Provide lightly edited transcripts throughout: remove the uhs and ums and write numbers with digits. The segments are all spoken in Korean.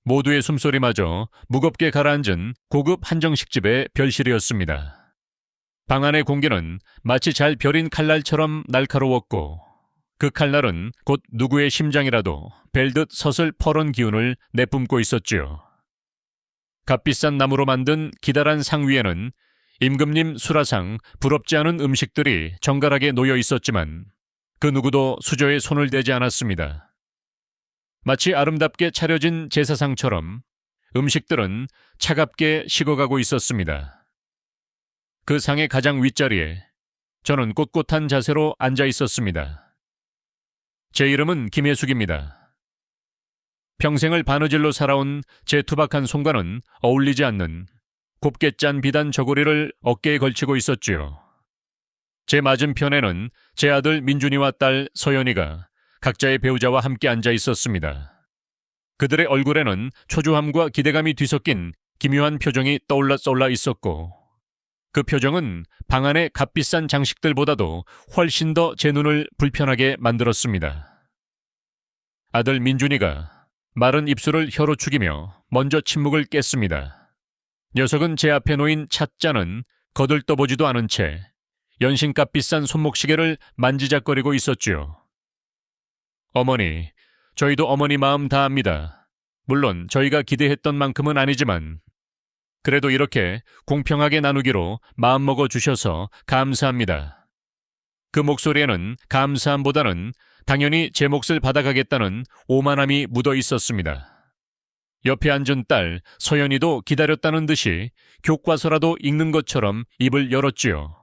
모두의 숨소리마저 무겁게 가라앉은 고급 한정식집의 별실이었습니다. 방 안의 공기는 마치 잘 벼린 칼날처럼 날카로웠고 그 칼날은 곧 누구의 심장이라도 벨듯 서슬 퍼런 기운을 내뿜고 있었지요. 값비싼 나무로 만든 기다란 상 위에는 임금님 수라상 부럽지 않은 음식들이 정갈하게 놓여 있었지만 그 누구도 수저에 손을 대지 않았습니다. 마치 아름답게 차려진 제사상처럼 음식들은 차갑게 식어가고 있었습니다. 그 상의 가장 윗자리에 저는 꼿꼿한 자세로 앉아 있었습니다. 제 이름은 김혜숙입니다. 평생을 바느질로 살아온 제 투박한 손과는 어울리지 않는 곱게 짠 비단 저고리를 어깨에 걸치고 있었지요. 제 맞은편에는 제 아들 민준이와 딸 서연이가 각자의 배우자와 함께 앉아 있었습니다. 그들의 얼굴에는 초조함과 기대감이 뒤섞인 기묘한 표정이 떠올라 있었고 그 표정은 방 안의 값비싼 장식들보다도 훨씬 더 제 눈을 불편하게 만들었습니다. 아들 민준이가 마른 입술을 혀로 축이며 먼저 침묵을 깼습니다. 녀석은 제 앞에 놓인 찻잔은 거들떠보지도 않은 채 연신값 비싼 손목시계를 만지작거리고 있었지요. 어머니, 저희도 어머니 마음 다 압니다. 물론 저희가 기대했던 만큼은 아니지만 그래도 이렇게 공평하게 나누기로 마음먹어 주셔서 감사합니다. 그 목소리에는 감사함보다는 당연히 제 몫을 받아가겠다는 오만함이 묻어 있었습니다. 옆에 앉은 딸 서연이도 기다렸다는 듯이 교과서라도 읽는 것처럼 입을 열었지요.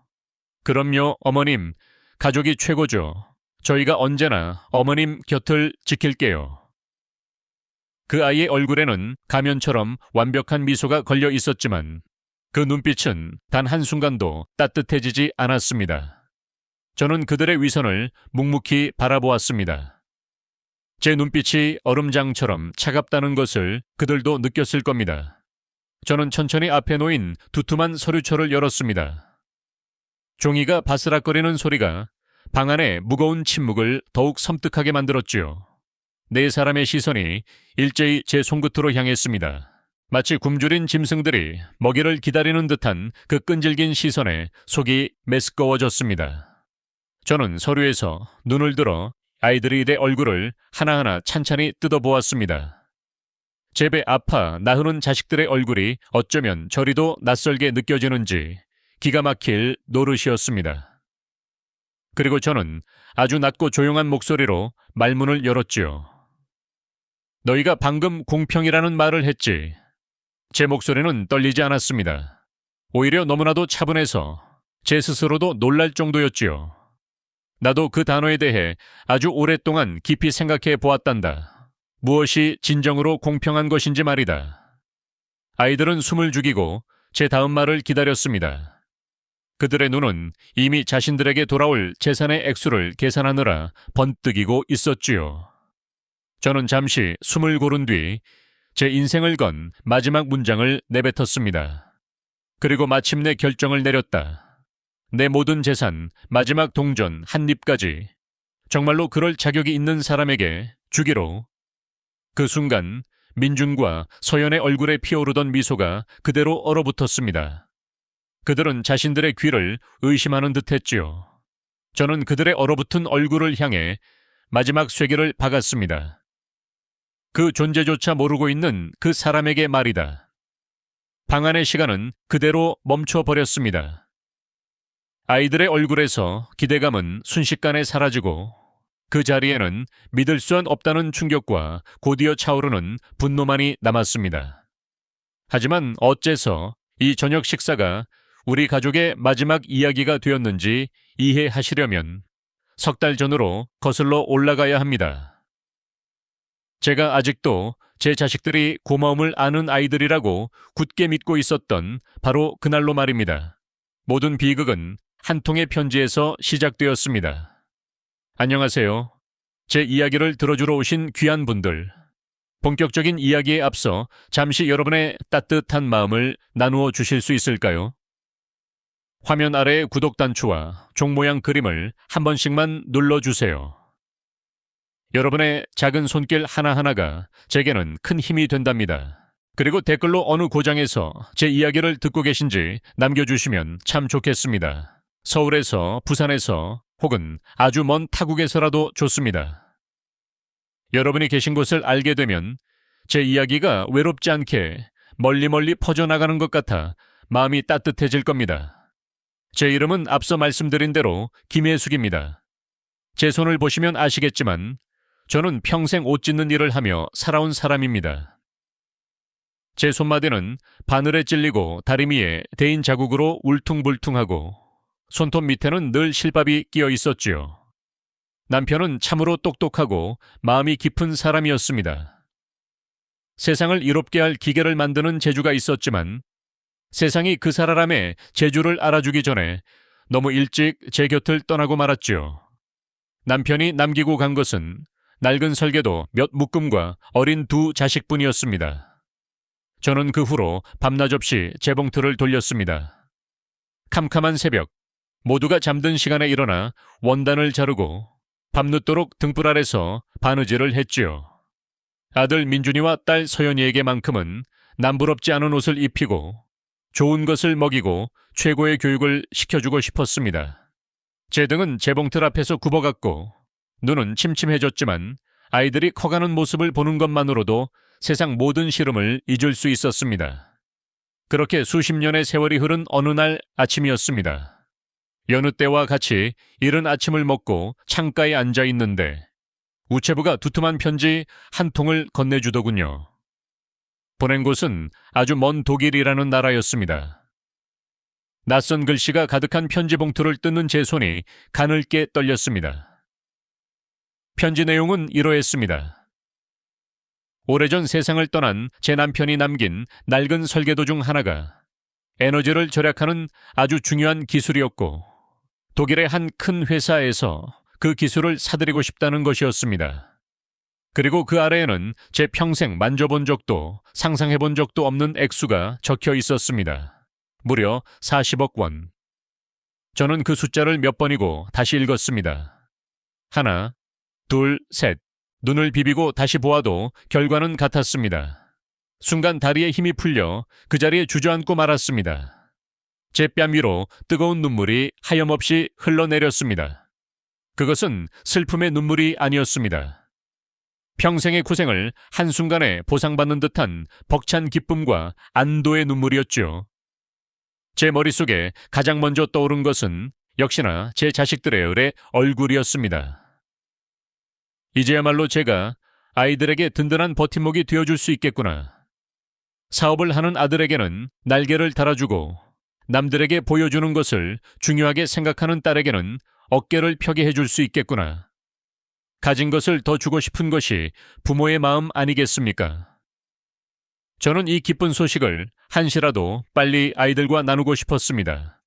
그럼요, 어머님. 가족이 최고죠. 저희가 언제나 어머님 곁을 지킬게요. 그 아이의 얼굴에는 가면처럼 완벽한 미소가 걸려 있었지만 그 눈빛은 단 한순간도 따뜻해지지 않았습니다. 저는 그들의 위선을 묵묵히 바라보았습니다. 제 눈빛이 얼음장처럼 차갑다는 것을 그들도 느꼈을 겁니다. 저는 천천히 앞에 놓인 두툼한 서류초를 열었습니다. 종이가 바스락거리는 소리가 방 안의 무거운 침묵을 더욱 섬뜩하게 만들었지요. 네 사람의 시선이 일제히 제 손끝으로 향했습니다. 마치 굶주린 짐승들이 먹이를 기다리는 듯한 그 끈질긴 시선에 속이 메스꺼워졌습니다. 저는 서류에서 눈을 들어 아이들이 내 얼굴을 하나하나 찬찬히 뜯어보았습니다. 제 배 아파 나흐는 자식들의 얼굴이 어쩌면 저리도 낯설게 느껴지는지 기가 막힐 노릇이었습니다. 그리고 저는 아주 낮고 조용한 목소리로 말문을 열었지요. 너희가 방금 공평이라는 말을 했지. 제 목소리는 떨리지 않았습니다. 오히려 너무나도 차분해서 제 스스로도 놀랄 정도였지요. 나도 그 단어에 대해 아주 오랫동안 깊이 생각해 보았단다. 무엇이 진정으로 공평한 것인지 말이다. 아이들은 숨을 죽이고 제 다음 말을 기다렸습니다. 그들의 눈은 이미 자신들에게 돌아올 재산의 액수를 계산하느라 번뜩이고 있었지요. 저는 잠시 숨을 고른 뒤 제 인생을 건 마지막 문장을 내뱉었습니다. 그리고 마침내 결정을 내렸다. 내 모든 재산, 마지막 동전 한 입까지 정말로 그럴 자격이 있는 사람에게 주기로. 그 순간 민준과 서연의 얼굴에 피어오르던 미소가 그대로 얼어붙었습니다. 그들은 자신들의 귀를 의심하는 듯했지요. 저는 그들의 얼어붙은 얼굴을 향해 마지막 쐐기를 박았습니다. 그 존재조차 모르고 있는 그 사람에게 말이다. 방 안의 시간은 그대로 멈춰버렸습니다. 아이들의 얼굴에서 기대감은 순식간에 사라지고 그 자리에는 믿을 수 없다는 충격과 곧이어 차오르는 분노만이 남았습니다. 하지만 어째서 이 저녁 식사가 우리 가족의 마지막 이야기가 되었는지 이해하시려면 석 달 전으로 거슬러 올라가야 합니다. 제가 아직도 제 자식들이 고마움을 아는 아이들이라고 굳게 믿고 있었던 바로 그날로 말입니다. 모든 비극은 한 통의 편지에서 시작되었습니다. 안녕하세요. 제 이야기를 들어주러 오신 귀한 분들. 본격적인 이야기에 앞서 잠시 여러분의 따뜻한 마음을 나누어 주실 수 있을까요? 화면 아래의 구독 단추와 종 모양 그림을 한 번씩만 눌러주세요. 여러분의 작은 손길 하나하나가 제게는 큰 힘이 된답니다. 그리고 댓글로 어느 고장에서 제 이야기를 듣고 계신지 남겨주시면 참 좋겠습니다. 서울에서, 부산에서, 혹은 아주 먼 타국에서라도 좋습니다. 여러분이 계신 곳을 알게 되면 제 이야기가 외롭지 않게 멀리 퍼져나가는 것 같아 마음이 따뜻해질 겁니다. 제 이름은 앞서 말씀드린 대로 김혜숙입니다. 제 손을 보시면 아시겠지만 저는 평생 옷 찢는 일을 하며 살아온 사람입니다. 제 손마디는 바늘에 찔리고 다리미에 대인 자국으로 울퉁불퉁하고 손톱 밑에는 늘 실밥이 끼어 있었지요. 남편은 참으로 똑똑하고 마음이 깊은 사람이었습니다. 세상을 이롭게 할 기계를 만드는 재주가 있었지만 세상이 그 사람의 재주를 알아주기 전에 너무 일찍 제 곁을 떠나고 말았지요. 남편이 남기고 간 것은 낡은 설계도 몇 묶음과 어린 두 자식뿐이었습니다. 저는 그 후로 밤낮 없이 재봉틀을 돌렸습니다. 캄캄한 새벽, 모두가 잠든 시간에 일어나 원단을 자르고 밤늦도록 등불 아래서 바느질을 했지요. 아들 민준이와 딸 서연이에게만큼은 남부럽지 않은 옷을 입히고 좋은 것을 먹이고 최고의 교육을 시켜주고 싶었습니다. 제 등은 재봉틀 앞에서 굽어갔고 눈은 침침해졌지만 아이들이 커가는 모습을 보는 것만으로도 세상 모든 시름을 잊을 수 있었습니다. 그렇게 수십 년의 세월이 흐른 어느 날 아침이었습니다. 여느 때와 같이 이른 아침을 먹고 창가에 앉아 있는데 우체부가 두툼한 편지 한 통을 건네주더군요. 보낸 곳은 아주 먼 독일이라는 나라였습니다. 낯선 글씨가 가득한 편지 봉투를 뜯는 제 손이 가늘게 떨렸습니다. 편지 내용은 이러했습니다. 오래전 세상을 떠난 제 남편이 남긴 낡은 설계도 중 하나가 에너지를 절약하는 아주 중요한 기술이었고 독일의 한 큰 회사에서 그 기술을 사들이고 싶다는 것이었습니다. 그리고 그 아래에는 제 평생 만져본 적도 상상해본 적도 없는 액수가 적혀 있었습니다. 무려 40억 원. 저는 그 숫자를 몇 번이고 다시 읽었습니다. 하나, 둘, 셋. 눈을 비비고 다시 보아도 결과는 같았습니다. 순간 다리에 힘이 풀려 그 자리에 주저앉고 말았습니다. 제 뺨 위로 뜨거운 눈물이 하염없이 흘러내렸습니다. 그것은 슬픔의 눈물이 아니었습니다. 평생의 고생을 한순간에 보상받는 듯한 벅찬 기쁨과 안도의 눈물이었죠. 제 머릿속에 가장 먼저 떠오른 것은 역시나 제 자식들의 을의 얼굴이었습니다. 이제야말로 제가 아이들에게 든든한 버팀목이 되어줄 수 있겠구나. 사업을 하는 아들에게는 날개를 달아주고 남들에게 보여주는 것을 중요하게 생각하는 딸에게는 어깨를 펴게 해줄 수 있겠구나. 가진 것을 더 주고 싶은 것이 부모의 마음 아니겠습니까? 저는 이 기쁜 소식을 한시라도 빨리 아이들과 나누고 싶었습니다.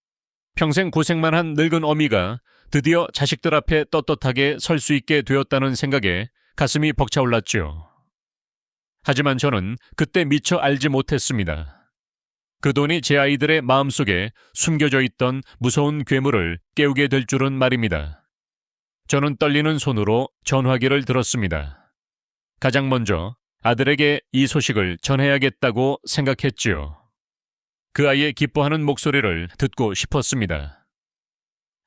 평생 고생만 한 늙은 어미가 드디어 자식들 앞에 떳떳하게 설 수 있게 되었다는 생각에 가슴이 벅차올랐죠. 하지만 저는 그때 미처 알지 못했습니다. 그 돈이 제 아이들의 마음속에 숨겨져 있던 무서운 괴물을 깨우게 될 줄은 말입니다. 저는 떨리는 손으로 전화기를 들었습니다. 가장 먼저 아들에게 이 소식을 전해야겠다고 생각했지요. 그 아이의 기뻐하는 목소리를 듣고 싶었습니다.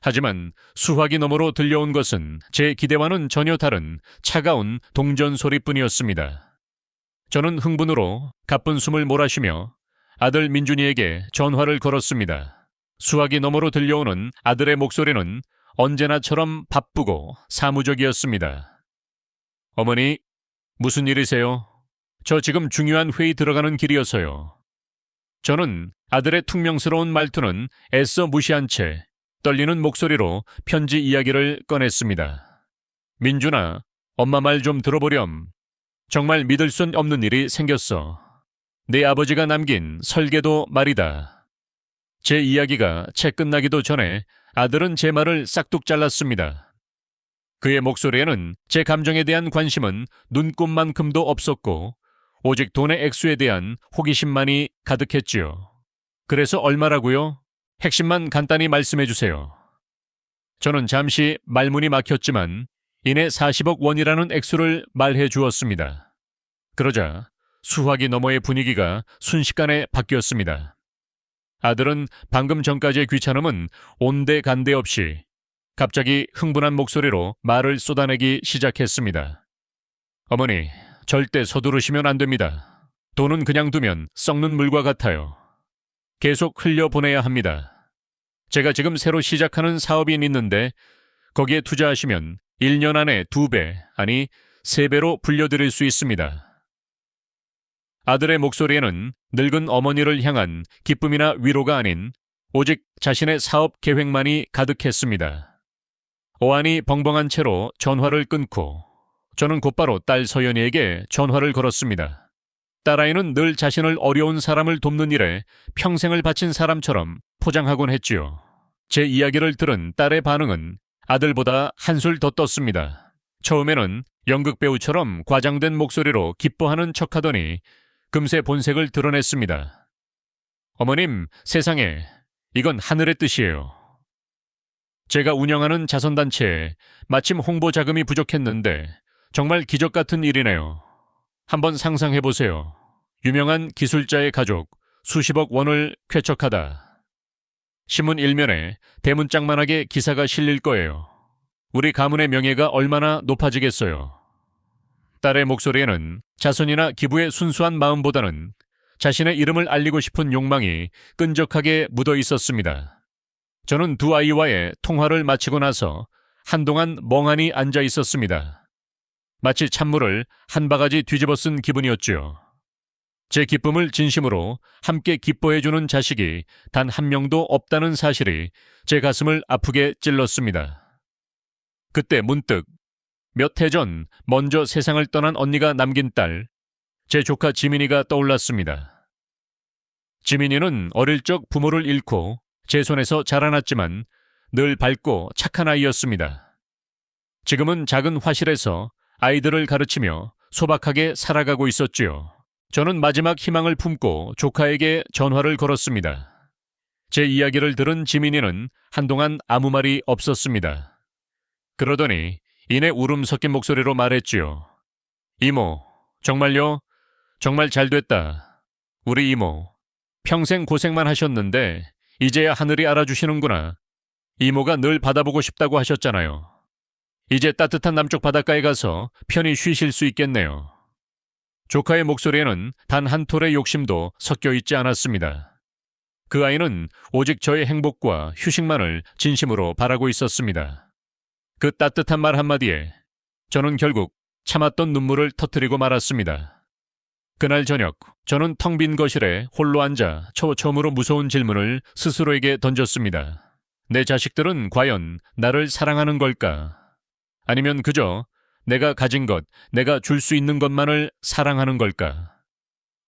하지만 수화기 너머로 들려온 것은 제 기대와는 전혀 다른 차가운 동전 소리뿐이었습니다. 저는 흥분으로 가쁜 숨을 몰아쉬며 아들 민준이에게 전화를 걸었습니다. 수화기 너머로 들려오는 아들의 목소리는 언제나처럼 바쁘고 사무적이었습니다. 어머니, 무슨 일이세요? 저 지금 중요한 회의 들어가는 길이어서요. 저는 아들의 퉁명스러운 말투는 애써 무시한 채 떨리는 목소리로 편지 이야기를 꺼냈습니다. 민준아, 엄마 말 좀 들어보렴. 정말 믿을 순 없는 일이 생겼어. 내 아버지가 남긴 설계도 말이다. 제 이야기가 채 끝나기도 전에 아들은 제 말을 싹둑 잘랐습니다. 그의 목소리에는 제 감정에 대한 관심은 눈꼽만큼도 없었고 오직 돈의 액수에 대한 호기심만이 가득했지요. 그래서 얼마라고요? 핵심만 간단히 말씀해 주세요. 저는 잠시 말문이 막혔지만 이내 40억 원이라는 액수를 말해 주었습니다. 그러자 수화기 너머의 분위기가 순식간에 바뀌었습니다. 아들은 방금 전까지의 귀찮음은 온데간데 없이 갑자기 흥분한 목소리로 말을 쏟아내기 시작했습니다. 어머니, 절대 서두르시면 안 됩니다. 돈은 그냥 두면 썩는 물과 같아요. 계속 흘려보내야 합니다. 제가 지금 새로 시작하는 사업이 있는데 거기에 투자하시면 1년 안에 2배, 아니 3배로 불려드릴 수 있습니다. 아들의 목소리에는 늙은 어머니를 향한 기쁨이나 위로가 아닌 오직 자신의 사업 계획만이 가득했습니다. 어안이 벙벙한 채로 전화를 끊고 저는 곧바로 딸 서연이에게 전화를 걸었습니다. 딸아이는 늘 자신을 어려운 사람을 돕는 일에 평생을 바친 사람처럼 포장하곤 했지요. 제 이야기를 들은 딸의 반응은 아들보다 한술 더 떴습니다. 처음에는 연극 배우처럼 과장된 목소리로 기뻐하는 척하더니 금세 본색을 드러냈습니다. 어머님, 세상에, 이건 하늘의 뜻이에요. 제가 운영하는 자선단체에 마침 홍보 자금이 부족했는데 정말 기적 같은 일이네요. 한번 상상해보세요. 유명한 기술자의 가족 수십억 원을 쾌척하다. 신문 일면에 대문짝만하게 기사가 실릴 거예요. 우리 가문의 명예가 얼마나 높아지겠어요. 딸의 목소리에는 자선이나 기부의 순수한 마음보다는 자신의 이름을 알리고 싶은 욕망이 끈적하게 묻어 있었습니다. 저는 두 아이와의 통화를 마치고 나서 한동안 멍하니 앉아 있었습니다. 마치 찬물을 한 바가지 뒤집어 쓴 기분이었지요. 제 기쁨을 진심으로 함께 기뻐해주는 자식이 단 한 명도 없다는 사실이 제 가슴을 아프게 찔렀습니다. 그때 문득 몇 해 전 먼저 세상을 떠난 언니가 남긴 딸, 제 조카 지민이가 떠올랐습니다. 지민이는 어릴 적 부모를 잃고 제 손에서 자라났지만 늘 밝고 착한 아이였습니다. 지금은 작은 화실에서 아이들을 가르치며 소박하게 살아가고 있었지요. 저는 마지막 희망을 품고 조카에게 전화를 걸었습니다. 제 이야기를 들은 지민이는 한동안 아무 말이 없었습니다. 그러더니 이내 울음 섞인 목소리로 말했지요. 이모, 정말요? 정말 잘됐다. 우리 이모, 평생 고생만 하셨는데 이제야 하늘이 알아주시는구나. 이모가 늘 바다보고 싶다고 하셨잖아요. 이제 따뜻한 남쪽 바닷가에 가서 편히 쉬실 수 있겠네요. 조카의 목소리에는 단 한 톨의 욕심도 섞여 있지 않았습니다. 그 아이는 오직 저의 행복과 휴식만을 진심으로 바라고 있었습니다. 그 따뜻한 말 한마디에 저는 결국 참았던 눈물을 터뜨리고 말았습니다. 그날 저녁 저는 텅 빈 거실에 홀로 앉아 처음으로 무서운 질문을 스스로에게 던졌습니다. 내 자식들은 과연 나를 사랑하는 걸까? 아니면 그저 내가 가진 것, 내가 줄 수 있는 것만을 사랑하는 걸까?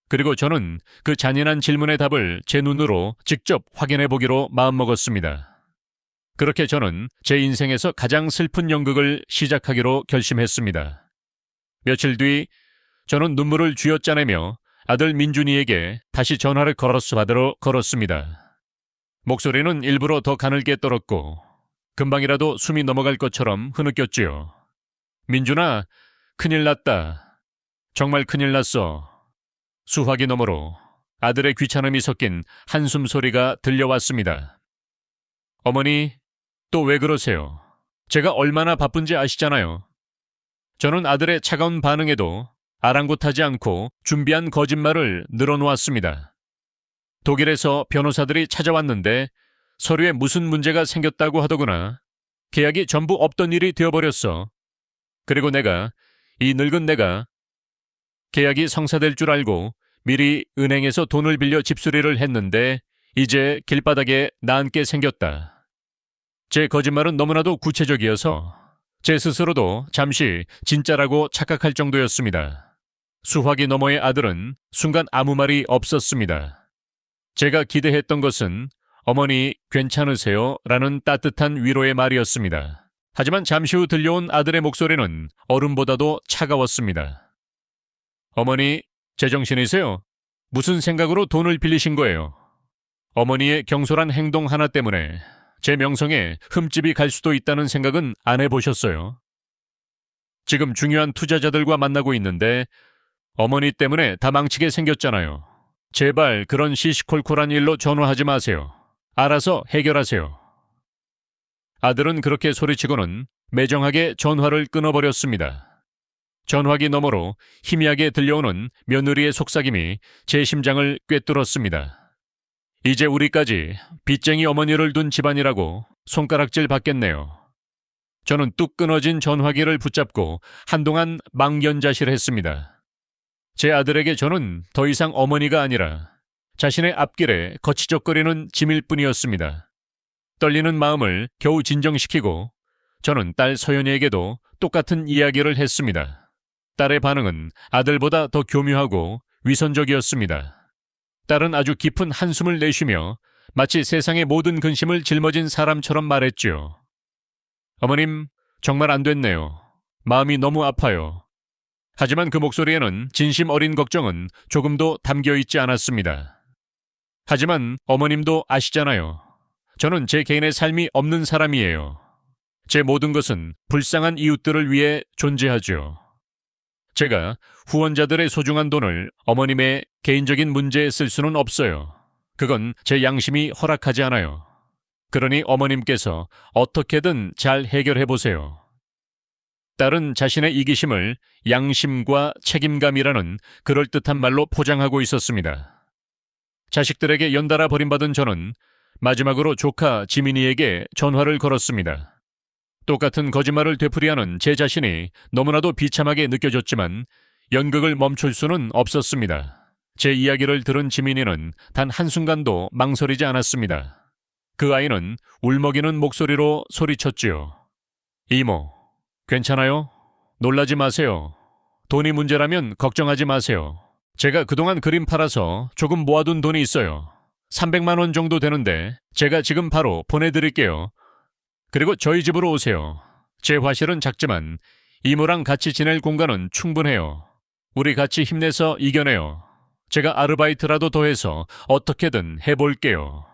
그리고 저는 그 잔인한 질문의 답을 제 눈으로 직접 확인해 보기로 마음먹었습니다. 그렇게 저는 제 인생에서 가장 슬픈 연극을 시작하기로 결심했습니다. 며칠 뒤 저는 눈물을 쥐어짜내며 아들 민준이에게 다시 전화를 받으러 걸었습니다. 목소리는 일부러 더 가늘게 떨었고 금방이라도 숨이 넘어갈 것처럼 흐느꼈지요. 민준아, 큰일 났다. 정말 큰일 났어. 수화기 너머로 아들의 귀찮음이 섞인 한숨 소리가 들려왔습니다. 어머니, 또 왜 그러세요? 제가 얼마나 바쁜지 아시잖아요. 저는 아들의 차가운 반응에도 아랑곳하지 않고 준비한 거짓말을 늘어놓았습니다. 독일에서 변호사들이 찾아왔는데 서류에 무슨 문제가 생겼다고 하더구나. 계약이 전부 없던 일이 되어버렸어. 그리고 이 늙은 내가 계약이 성사될 줄 알고 미리 은행에서 돈을 빌려 집수리를 했는데 이제 길바닥에 나앉게 생겼다. 제 거짓말은 너무나도 구체적이어서 제 스스로도 잠시 진짜라고 착각할 정도였습니다. 수화기 너머의 아들은 순간 아무 말이 없었습니다. 제가 기대했던 것은 어머니 괜찮으세요? 라는 따뜻한 위로의 말이었습니다. 하지만 잠시 후 들려온 아들의 목소리는 얼음보다도 차가웠습니다. 어머니, 제정신이세요? 무슨 생각으로 돈을 빌리신 거예요? 어머니의 경솔한 행동 하나 때문에 제 명성에 흠집이 갈 수도 있다는 생각은 안 해보셨어요? 지금 중요한 투자자들과 만나고 있는데 어머니 때문에 다 망치게 생겼잖아요. 제발 그런 시시콜콜한 일로 전화하지 마세요. 알아서 해결하세요. 아들은 그렇게 소리치고는 매정하게 전화를 끊어버렸습니다. 전화기 너머로 희미하게 들려오는 며느리의 속삭임이 제 심장을 꿰뚫었습니다. 이제 우리까지 빚쟁이 어머니를 둔 집안이라고 손가락질 받겠네요. 저는 뚝 끊어진 전화기를 붙잡고 한동안 망연자실했습니다. 제 아들에게 저는 더 이상 어머니가 아니라 자신의 앞길에 거치적거리는 짐일 뿐이었습니다. 떨리는 마음을 겨우 진정시키고 저는 딸 서연이에게도 똑같은 이야기를 했습니다. 딸의 반응은 아들보다 더 교묘하고 위선적이었습니다. 딸은 아주 깊은 한숨을 내쉬며 마치 세상의 모든 근심을 짊어진 사람처럼 말했죠. 어머님, 정말 안 됐네요. 마음이 너무 아파요. 하지만 그 목소리에는 진심 어린 걱정은 조금도 담겨 있지 않았습니다. 하지만 어머님도 아시잖아요. 저는 제 개인의 삶이 없는 사람이에요. 제 모든 것은 불쌍한 이웃들을 위해 존재하죠. 제가 후원자들의 소중한 돈을 어머님의 개인적인 문제에 쓸 수는 없어요. 그건 제 양심이 허락하지 않아요. 그러니 어머님께서 어떻게든 잘 해결해 보세요. 딸은 자신의 이기심을 양심과 책임감이라는 그럴듯한 말로 포장하고 있었습니다. 자식들에게 연달아 버림받은 저는 마지막으로 조카 지민이에게 전화를 걸었습니다. 똑같은 거짓말을 되풀이하는 제 자신이 너무나도 비참하게 느껴졌지만 연극을 멈출 수는 없었습니다. 제 이야기를 들은 지민이는 단 한순간도 망설이지 않았습니다. 그 아이는 울먹이는 목소리로 소리쳤지요. 이모, 괜찮아요? 놀라지 마세요. 돈이 문제라면 걱정하지 마세요. 제가 그동안 그림 팔아서 조금 모아둔 돈이 있어요. 300만 원 정도 되는데 제가 지금 바로 보내드릴게요. 그리고 저희 집으로 오세요. 제 화실은 작지만 이모랑 같이 지낼 공간은 충분해요. 우리 같이 힘내서 이겨내요. 제가 아르바이트라도 더해서 어떻게든 해볼게요.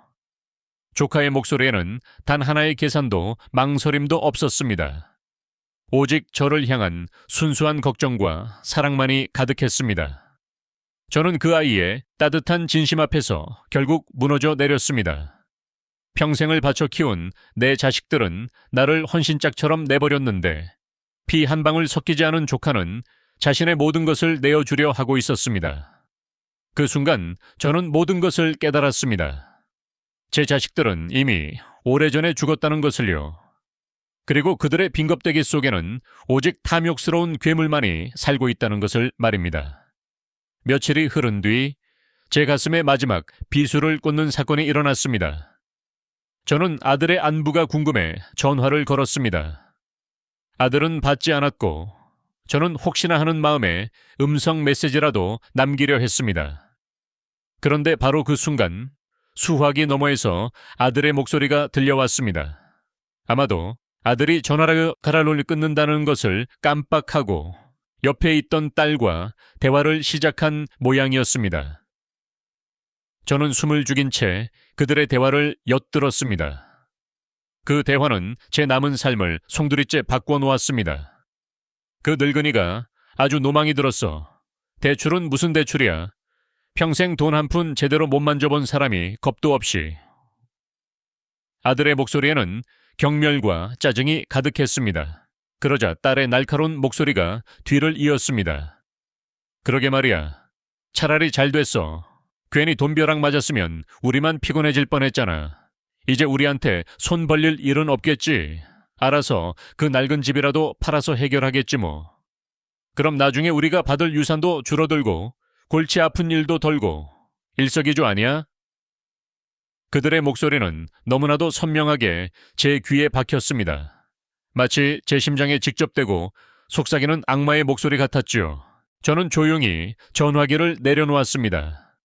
조카의 목소리에는 단 하나의 계산도 망설임도 없었습니다. 오직 저를 향한 순수한 걱정과 사랑만이 가득했습니다. 저는 그 아이의 따뜻한 진심 앞에서 결국 무너져 내렸습니다. 평생을 바쳐 키운 내 자식들은 나를 헌신짝처럼 내버렸는데 피 한 방울 섞이지 않은 조카는 자신의 모든 것을 내어주려 하고 있었습니다. 그 순간 저는 모든 것을 깨달았습니다. 제 자식들은 이미 오래전에 죽었다는 것을요. 그리고 그들의 빈겁대기 속에는 오직 탐욕스러운 괴물만이 살고 있다는 것을 말입니다. 며칠이 흐른 뒤 제 가슴에 마지막 비수를 꽂는 사건이 일어났습니다. 저는 아들의 안부가 궁금해 전화를 걸었습니다. 아들은 받지 않았고 저는 혹시나 하는 마음에 음성 메시지라도 남기려 했습니다. 그런데 바로 그 순간 수화기 너머에서 아들의 목소리가 들려왔습니다. 아마도 아들이 전화를 끊는다는 것을 깜빡하고 옆에 있던 딸과 대화를 시작한 모양이었습니다. 저는 숨을 죽인 채 그들의 대화를 엿들었습니다. 그 대화는 제 남은 삶을 송두리째 바꿔 놓았습니다. 그 늙은이가 아주 노망이 들었어. 대출은 무슨 대출이야. 평생 돈 한 푼 제대로 못 만져본 사람이 겁도 없이. 아들의 목소리에는 경멸과 짜증이 가득했습니다. 그러자 딸의 날카로운 목소리가 뒤를 이었습니다. 그러게 말이야. 차라리 잘 됐어. 괜히 돈벼락 맞았으면 우리만 피곤해질 뻔했잖아. 이제 우리한테 손 벌릴 일은 없겠지. 알아서 그 낡은 집이라도 팔아서 해결하겠지 뭐. 그럼 나중에 우리가 받을 유산도 줄어들고 골치 아픈 일도 덜고 일석이조 아니야? 그들의 목소리는 너무나도 선명하게 제 귀에 박혔습니다. 마치 제 심장에 직접 대고 속삭이는 악마의 목소리 같았죠. 저는 조용히 전화기를 내려놓았습니다.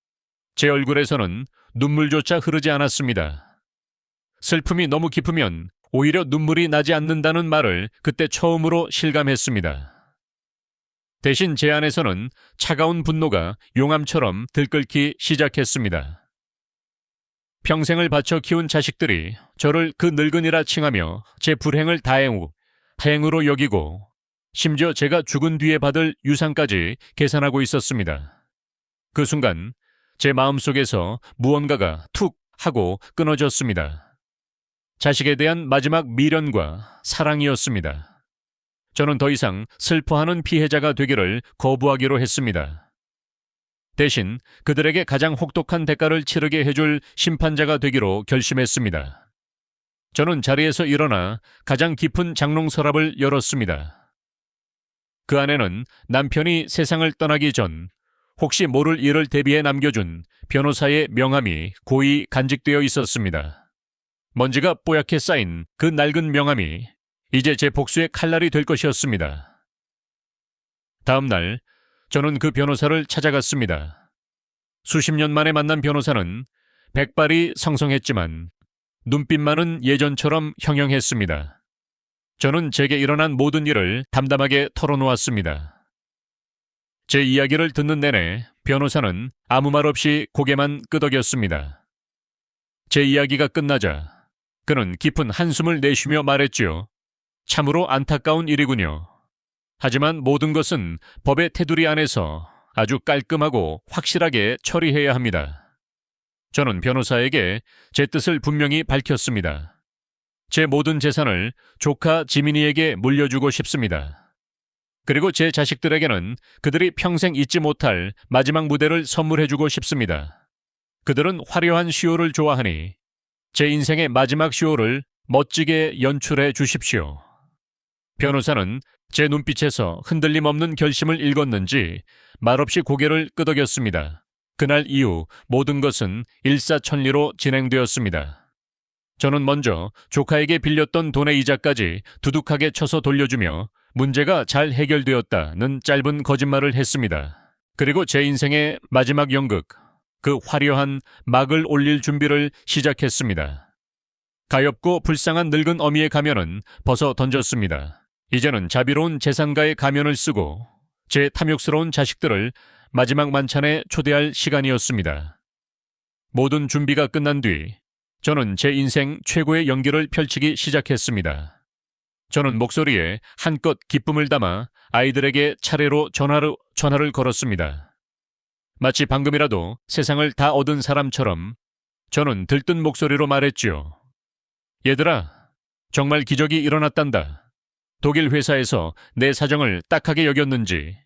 제 얼굴에서는 눈물조차 흐르지 않았습니다. 슬픔이 너무 깊으면 오히려 눈물이 나지 않는다는 말을 그때 처음으로 실감했습니다. 대신 제 안에서는 차가운 분노가 용암처럼 들끓기 시작했습니다. 평생을 바쳐 키운 자식들이 저를 그 늙은이라 칭하며 제 불행을 다행으로 여기고 심지어 제가 죽은 뒤에 받을 유산까지 계산하고 있었습니다. 그 순간 제 마음속에서 무언가가 툭 하고 끊어졌습니다. 자식에 대한 마지막 미련과 사랑이었습니다. 저는 더 이상 슬퍼하는 피해자가 되기를 거부하기로 했습니다. 대신 그들에게 가장 혹독한 대가를 치르게 해줄 심판자가 되기로 결심했습니다. 저는 자리에서 일어나 가장 깊은 장롱 서랍을 열었습니다. 그 안에는 남편이 세상을 떠나기 전 혹시 모를 일을 대비해 남겨준 변호사의 명함이 고이 간직되어 있었습니다. 먼지가 뽀얗게 쌓인 그 낡은 명함이 이제 제 복수의 칼날이 될 것이었습니다. 다음 날 저는 그 변호사를 찾아갔습니다. 수십 년 만에 만난 변호사는 백발이 성성했지만 눈빛만은 예전처럼 형형했습니다. 저는 제게 일어난 모든 일을 담담하게 털어놓았습니다. 제 이야기를 듣는 내내 변호사는 아무 말 없이 고개만 끄덕였습니다. 제 이야기가 끝나자 그는 깊은 한숨을 내쉬며 말했지요. 참으로 안타까운 일이군요. 하지만 모든 것은 법의 테두리 안에서 아주 깔끔하고 확실하게 처리해야 합니다. 저는 변호사에게 제 뜻을 분명히 밝혔습니다. 제 모든 재산을 조카 지민이에게 물려주고 싶습니다. 그리고 제 자식들에게는 그들이 평생 잊지 못할 마지막 무대를 선물해주고 싶습니다. 그들은 화려한 쇼를 좋아하니 제 인생의 마지막 쇼를 멋지게 연출해 주십시오. 변호사는 제 눈빛에서 흔들림 없는 결심을 읽었는지 말없이 고개를 끄덕였습니다. 그날 이후 모든 것은 일사천리로 진행되었습니다. 저는 먼저 조카에게 빌렸던 돈의 이자까지 두둑하게 쳐서 돌려주며 문제가 잘 해결되었다는 짧은 거짓말을 했습니다. 그리고 제 인생의 마지막 연극, 그 화려한 막을 올릴 준비를 시작했습니다. 가엾고 불쌍한 늙은 어미의 가면은 벗어 던졌습니다. 이제는 자비로운 재산가의 가면을 쓰고 제 탐욕스러운 자식들을 마지막 만찬에 초대할 시간이었습니다. 모든 준비가 끝난 뒤 저는 제 인생 최고의 연기를 펼치기 시작했습니다. 저는 목소리에 한껏 기쁨을 담아 아이들에게 차례로 전화를 걸었습니다. 마치 방금이라도 세상을 다 얻은 사람처럼 저는 들뜬 목소리로 말했지요. 얘들아, 정말 기적이 일어났단다. 독일 회사에서 내 사정을 딱하게 여겼는지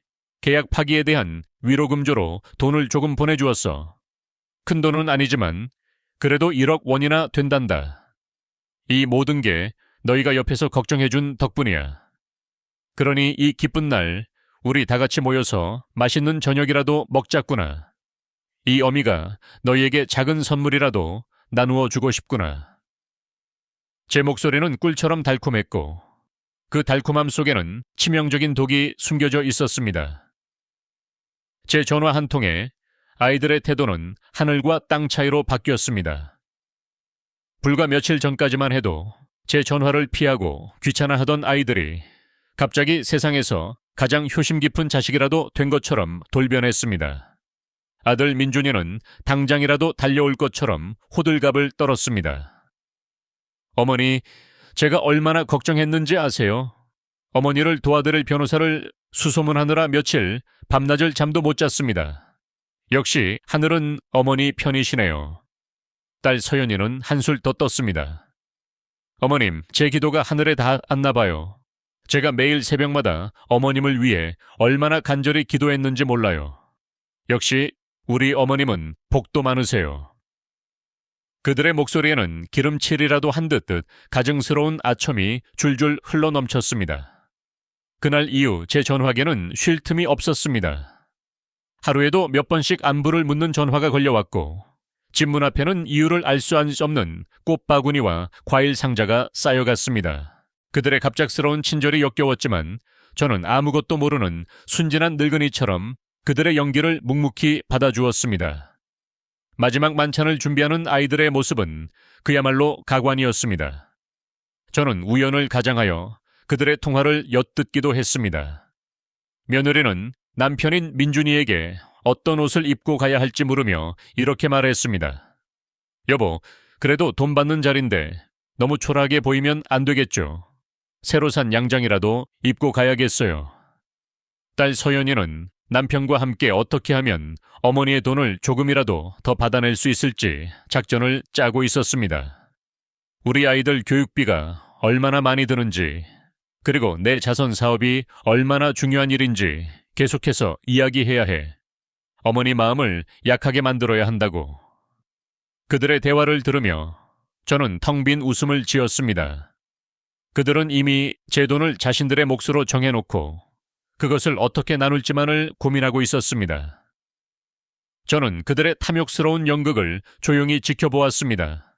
계약 파기에 대한 위로금조로 돈을 조금 보내주었어. 큰 돈은 아니지만 그래도 1억 원이나 된단다. 이 모든 게 너희가 옆에서 걱정해준 덕분이야. 그러니 이 기쁜 날 우리 다 같이 모여서 맛있는 저녁이라도 먹자꾸나. 이 어미가 너희에게 작은 선물이라도 나누어 주고 싶구나. 제 목소리는 꿀처럼 달콤했고 그 달콤함 속에는 치명적인 독이 숨겨져 있었습니다. 제 전화 한 통에 아이들의 태도는 하늘과 땅 차이로 바뀌었습니다. 불과 며칠 전까지만 해도 제 전화를 피하고 귀찮아하던 아이들이 갑자기 세상에서 가장 효심 깊은 자식이라도 된 것처럼 돌변했습니다. 아들 민준이는 당장이라도 달려올 것처럼 호들갑을 떨었습니다. 어머니, 제가 얼마나 걱정했는지 아세요? 어머니를 도와드릴 변호사를 수소문하느라 며칠 밤낮을 잠도 못 잤습니다. 역시 하늘은 어머니 편이시네요. 딸 서연이는 한술 더 떴습니다. 어머님, 제 기도가 하늘에 닿았나 봐요. 제가 매일 새벽마다 어머님을 위해 얼마나 간절히 기도했는지 몰라요. 역시 우리 어머님은 복도 많으세요. 그들의 목소리에는 기름칠이라도 한 듯 가증스러운 아첨이 줄줄 흘러넘쳤습니다. 그날 이후 제 전화기는 쉴 틈이 없었습니다. 하루에도 몇 번씩 안부를 묻는 전화가 걸려왔고 집 문 앞에는 이유를 알 수 없는 꽃바구니와 과일 상자가 쌓여갔습니다. 그들의 갑작스러운 친절이 역겨웠지만 저는 아무것도 모르는 순진한 늙은이처럼 그들의 연기를 묵묵히 받아주었습니다. 마지막 만찬을 준비하는 아이들의 모습은 그야말로 가관이었습니다. 저는 우연을 가장하여 그들의 통화를 엿듣기도 했습니다. 며느리는 남편인 민준이에게 어떤 옷을 입고 가야 할지 물으며 이렇게 말했습니다. 여보, 그래도 돈 받는 자리인데 너무 초라하게 보이면 안 되겠죠. 새로 산 양장이라도 입고 가야겠어요. 딸 서연이는 남편과 함께 어떻게 하면 어머니의 돈을 조금이라도 더 받아낼 수 있을지 작전을 짜고 있었습니다. 우리 아이들 교육비가 얼마나 많이 드는지, 그리고 내 자선 사업이 얼마나 중요한 일인지 계속해서 이야기해야 해. 어머니 마음을 약하게 만들어야 한다고. 그들의 대화를 들으며 저는 텅 빈 웃음을 지었습니다. 그들은 이미 제 돈을 자신들의 몫으로 정해놓고 그것을 어떻게 나눌지만을 고민하고 있었습니다. 저는 그들의 탐욕스러운 연극을 조용히 지켜보았습니다.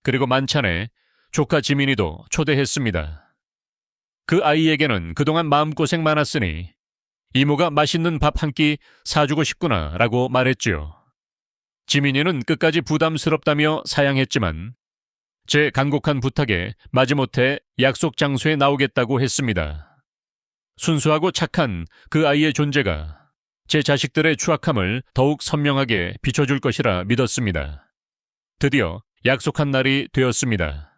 그리고 만찬에 조카 지민이도 초대했습니다. 그 아이에게는 그동안 마음고생 많았으니 이모가 맛있는 밥 한 끼 사주고 싶구나 라고 말했지요. 지민이는 끝까지 부담스럽다며 사양했지만 제 간곡한 부탁에 마지못해 약속 장소에 나오겠다고 했습니다. 순수하고 착한 그 아이의 존재가 제 자식들의 추악함을 더욱 선명하게 비춰줄 것이라 믿었습니다. 드디어 약속한 날이 되었습니다.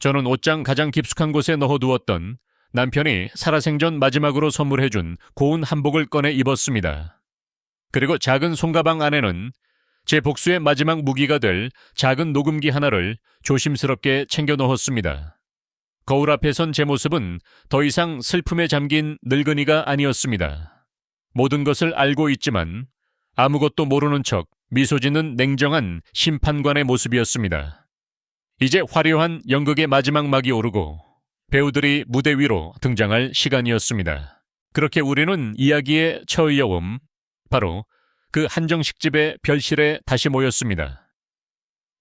저는 옷장 가장 깊숙한 곳에 넣어두었던 남편이 살아생전 마지막으로 선물해준 고운 한복을 꺼내 입었습니다. 그리고 작은 손가방 안에는 제 복수의 마지막 무기가 될 작은 녹음기 하나를 조심스럽게 챙겨 넣었습니다. 거울 앞에 선 제 모습은 더 이상 슬픔에 잠긴 늙은이가 아니었습니다. 모든 것을 알고 있지만 아무것도 모르는 척 미소 짓는 냉정한 심판관의 모습이었습니다. 이제 화려한 연극의 마지막 막이 오르고 배우들이 무대 위로 등장할 시간이었습니다. 그렇게 우리는 이야기의 처이여옴, 바로 그 한정식집의 별실에 다시 모였습니다.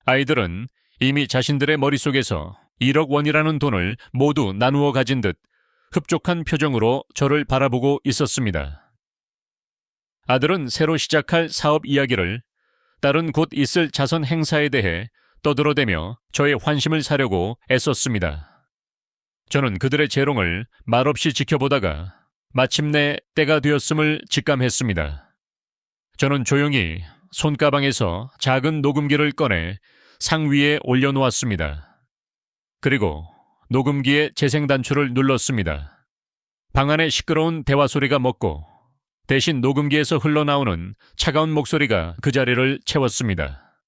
아이들은 이미 자신들의 머릿속에서 1억 원이라는 돈을 모두 나누어 가진 듯 흡족한 표정으로 저를 바라보고 있었습니다. 아들은 새로 시작할 사업 이야기를, 딸은 곧 있을 자선 행사에 대해 떠들어대며 저의 환심을 사려고 애썼습니다. 저는 그들의 재롱을 말없이 지켜보다가 마침내 때가 되었음을 직감했습니다. 저는 조용히 손가방에서 작은 녹음기를 꺼내 상 위에 올려놓았습니다. 그리고 녹음기의 재생 단추를 눌렀습니다. 방 안의 시끄러운 대화 소리가 멎고 대신 녹음기에서 흘러나오는 차가운 목소리가 그 자리를 채웠습니다.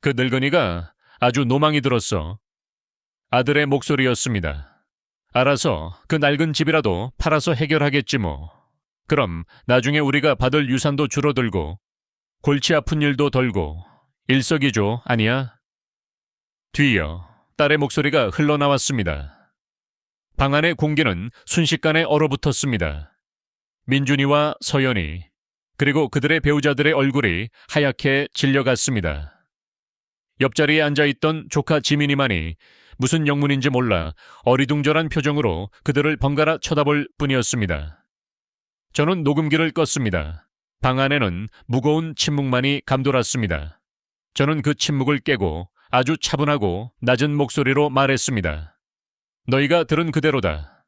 그 늙은이가 아주 노망이 들었어. 아들의 목소리였습니다. 알아서 그 낡은 집이라도 팔아서 해결하겠지 뭐. 그럼 나중에 우리가 받을 유산도 줄어들고 골치 아픈 일도 덜고 일석이조 아니야? 뒤이어 딸의 목소리가 흘러나왔습니다. 방 안의 공기는 순식간에 얼어붙었습니다. 민준이와 서연이, 그리고 그들의 배우자들의 얼굴이 하얗게 질려갔습니다. 옆자리에 앉아있던 조카 지민이만이 무슨 영문인지 몰라 어리둥절한 표정으로 그들을 번갈아 쳐다볼 뿐이었습니다. 저는 녹음기를 껐습니다. 방 안에는 무거운 침묵만이 감돌았습니다. 저는 그 침묵을 깨고 아주 차분하고 낮은 목소리로 말했습니다. 너희가 들은 그대로다.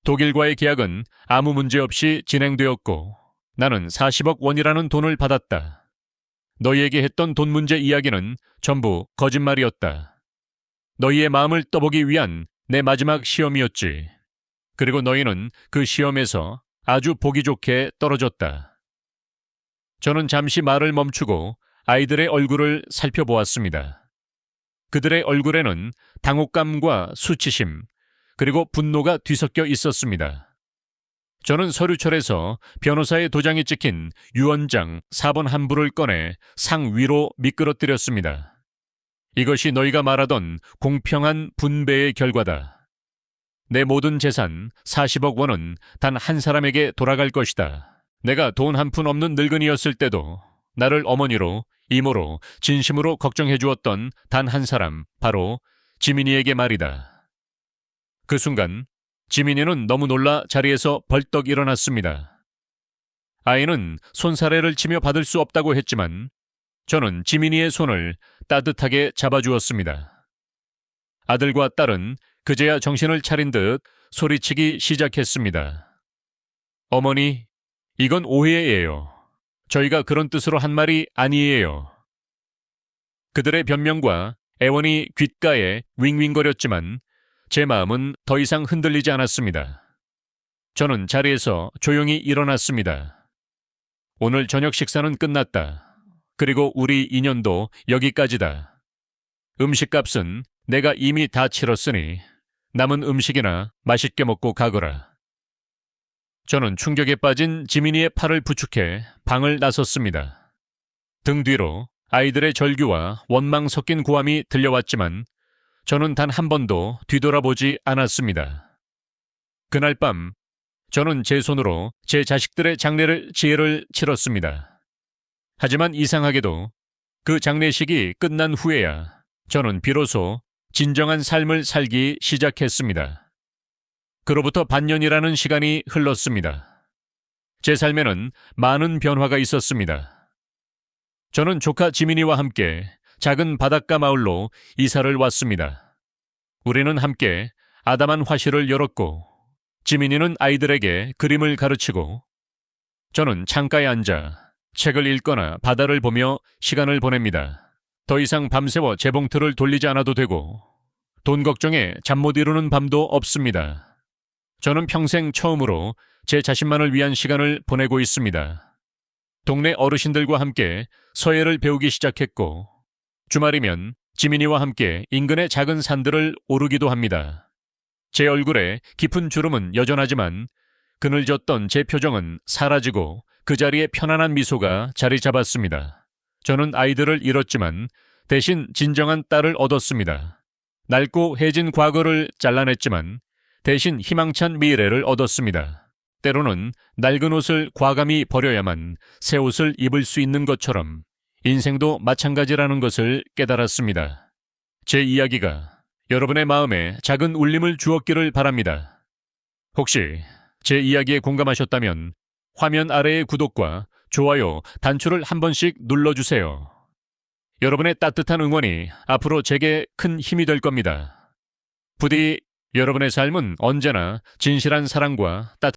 독일과의 계약은 아무 문제 없이 진행되었고 나는 40억 원이라는 돈을 받았다. 너희에게 했던 돈 문제 이야기는 전부 거짓말이었다. 너희의 마음을 떠보기 위한 내 마지막 시험이었지. 그리고 너희는 그 시험에서 아주 보기 좋게 떨어졌다. 저는 잠시 말을 멈추고 아이들의 얼굴을 살펴보았습니다. 그들의 얼굴에는 당혹감과 수치심, 그리고 분노가 뒤섞여 있었습니다. 저는 서류철에서 변호사의 도장이 찍힌 유언장 4번 한 부를 꺼내 상 위로 미끄러뜨렸습니다. 이것이 너희가 말하던 공평한 분배의 결과다. 내 모든 재산 40억 원은 단 한 사람에게 돌아갈 것이다. 내가 돈 한 푼 없는 늙은이였을 때도 나를 어머니로, 이모로 진심으로 걱정해 주었던 단 한 사람, 바로 지민이에게 말이다. 그 순간 지민이는 너무 놀라 자리에서 벌떡 일어났습니다. 아이는 손사래를 치며 받을 수 없다고 했지만 저는 지민이의 손을 따뜻하게 잡아주었습니다. 아들과 딸은 그제야 정신을 차린 듯 소리치기 시작했습니다. 어머니, 이건 오해예요. 저희가 그런 뜻으로 한 말이 아니에요. 그들의 변명과 애원이 귓가에 윙윙거렸지만 제 마음은 더 이상 흔들리지 않았습니다. 저는 자리에서 조용히 일어났습니다. 오늘 저녁 식사는 끝났다. 그리고 우리 인연도 여기까지다. 음식값은 내가 이미 다 치렀으니 남은 음식이나 맛있게 먹고 가거라. 저는 충격에 빠진 지민이의 팔을 부축해 방을 나섰습니다. 등 뒤로 아이들의 절규와 원망 섞인 고함이 들려왔지만 저는 단 한 번도 뒤돌아보지 않았습니다. 그날 밤 저는 제 손으로 제 자식들의 장례를 지혜를 치렀습니다. 하지만 이상하게도 그 장례식이 끝난 후에야 저는 비로소 진정한 삶을 살기 시작했습니다. 그로부터 반년이라는 시간이 흘렀습니다. 제 삶에는 많은 변화가 있었습니다. 저는 조카 지민이와 함께 작은 바닷가 마을로 이사를 왔습니다. 우리는 함께 아담한 화실을 열었고 지민이는 아이들에게 그림을 가르치고 저는 창가에 앉아 책을 읽거나 바다를 보며 시간을 보냅니다. 더 이상 밤새워 재봉틀을 돌리지 않아도 되고 돈 걱정에 잠 못 이루는 밤도 없습니다. 저는 평생 처음으로 제 자신만을 위한 시간을 보내고 있습니다. 동네 어르신들과 함께 서예를 배우기 시작했고 주말이면 지민이와 함께 인근의 작은 산들을 오르기도 합니다. 제 얼굴에 깊은 주름은 여전하지만 그늘졌던 제 표정은 사라지고 그 자리에 편안한 미소가 자리 잡았습니다. 저는 아이들을 잃었지만 대신 진정한 딸을 얻었습니다. 낡고 해진 과거를 잘라냈지만 대신 희망찬 미래를 얻었습니다. 때로는 낡은 옷을 과감히 버려야만 새 옷을 입을 수 있는 것처럼 인생도 마찬가지라는 것을 깨달았습니다. 제 이야기가 여러분의 마음에 작은 울림을 주었기를 바랍니다. 혹시 제 이야기에 공감하셨다면 화면 아래의 구독과 좋아요, 단추를 한 번씩 눌러주세요. 여러분의 따뜻한 응원이 앞으로 제게 큰 힘이 될 겁니다. 부디 여러분의 삶은 언제나 진실한 사랑과 따뜻한